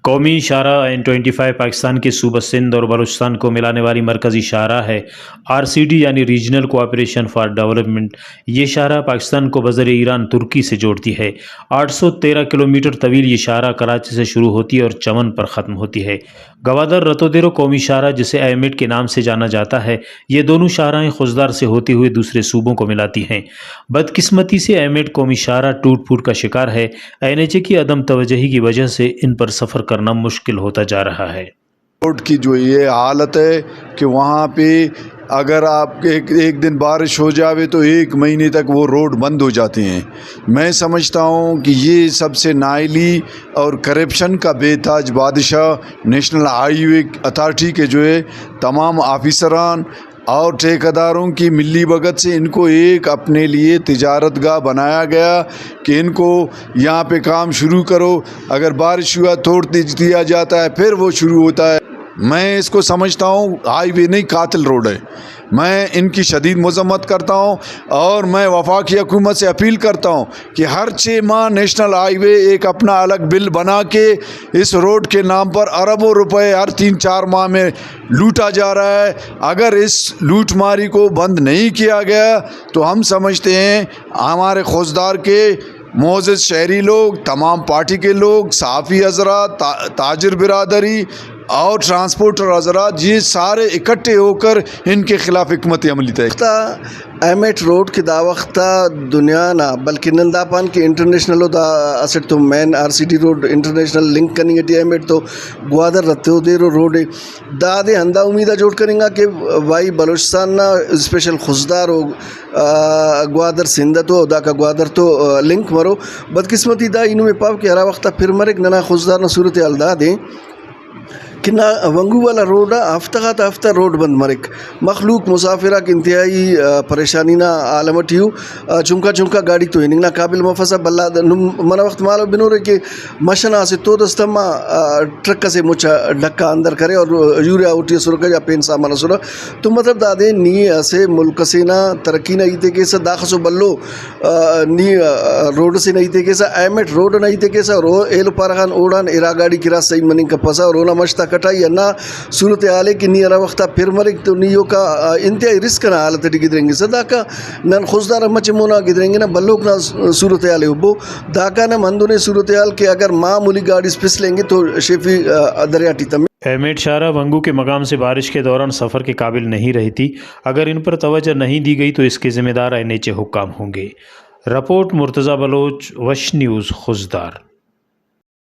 قومی شاہراہ N25 پاکستان کے صوبہ سندھ اور بلوچستان کو ملانے والی مرکزی شاہراہ ہے۔ RCD یعنی ریجنل کوآپریشن فار ڈیولپمنٹ۔ یہ شاہراہ پاکستان کو بذر ایران ترکی سے جوڑتی ہے۔ 813 کلومیٹر طویل یہ شاہراہ کراچی سے شروع ہوتی ہے اور چمن پر ختم ہوتی ہے۔ گوادر رتودیرو قومی شاہراہ جسے ایمٹ کے نام سے جانا جاتا ہے، یہ دونوں شاہراہیں خضدار سے ہوتے ہوئے دوسرے صوبوں کو ملاتی ہیں۔ بدقسمتی سے ایمٹ قومی شاہراہ ٹوٹ پھوٹ کا شکار ہے۔ NHA کی عدم توجہی کی وجہ سے ان پر سفر کرنا مشکل ہوتا جا رہا ہے۔ روڈ کی جو یہ حالت ہے کہ وہاں پہ اگر آپ ایک دن بارش ہو جاوے تو 1 مہینے تک وہ روڈ بند ہو جاتے ہیں۔ میں سمجھتا ہوں کہ یہ سب سے نااہلی اور کرپشن کا بے تاج بادشاہ نیشنل ہائی وے اتھارٹی کے جو ہے تمام آفیسران اور ٹھیکیداروں کی ملی بھگت سے ان کو ایک اپنے لیے تجارت گاہ بنایا گیا کہ ان کو یہاں پہ کام شروع کرو، اگر بارش ہوا توڑ دیا جاتا ہے، پھر وہ شروع ہوتا ہے۔ میں اس کو سمجھتا ہوں ہائی وے نہیں قاتل روڈ ہے۔ میں ان کی شدید مذمت کرتا ہوں اور میں وفاقی حکومت سے اپیل کرتا ہوں کہ ہر 6 ماہ نیشنل ہائی وے ایک اپنا الگ بل بنا کے اس روڈ کے نام پر اربوں روپے ہر 3-4 ماہ میں لوٹا جا رہا ہے۔ اگر اس لوٹ ماری کو بند نہیں کیا گیا تو ہم سمجھتے ہیں ہمارے خضدار کے معزز شہری لوگ، تمام پارٹی کے لوگ، صحافی حضرات، تاجر برادری اور ٹرانسپورٹر حضرات، یہ سارے اکٹھے ہو کر ان کے خلاف حکمت عملی طے ایمٹ روڈ کی دا وقت دنیا نہ بلکہ نندا پان کے انٹرنیشنل دا اسٹ تو مین RCD روڈ انٹرنیشنل لنک کرنی ہے ایمٹ تو گوادر رتودیرو روڈ دا دے ہندا امیدہ جوڑ کریں گا کہ بھائی بلوچستان نہ اسپیشل خضدار ہو گوادر سندھ تو دا کا گوادر تو لنک مرو بدقسمتی دا انہوں میں پاو کہ ہرا وقت پھر مرک ننا خضدار نہ صورت حال دا دیں کہ نہ ونگو والا روڈ ہفتہ روڈ بند مرک مخلوق مسافرہ کی انتہائی پریشانی نہ عالمٹی ہو چمکا گاڑی تو ہنگ نہ قابل مفسا بلا من وقت مالو بنورے کہ مشنا سے تو دستما ٹرک سے مچا ڈکا اندر کرے اور یوریا اوٹی سرکا یا پین سامان سرا تو مطلب دادے نی سے ملک سے نہ ترقی نہ ایتے کے سا داخسو بلو نی روڈ سے نہیں تے کے سا ایمٹ روڈ نہیں تے کے سا رو ایلو پارخان اوڑان ایرا گاڑی کی راست صحیح مننگ کا پسا اور اونا مشتا کٹائی نہ صورت حال ہے کہ نی ارا وقتا پھر مرک تو نیو کا انتہائی رسک نہ حالت ٹی گدریں گے صدا کا نن خضدار مچ مونا گدریں گے نہ بلوک نہ صورت حال ہے وہ داکا نہ مندونے صورت حال کہ اگر معمولی گاڑی پس لیں گے تو شیفی دریاٹی تم ایمٹ شاہراہ ونگو کے مقام سے بارش کے دوران سفر کے قابل نہیں رہتی۔ اگر ان پر توجہ نہیں دی گئی تو اس کے ذمہ دار NHA حکام ہوں گے۔ رپورٹ مرتضی بلوچ، وش نیوز، خضدار۔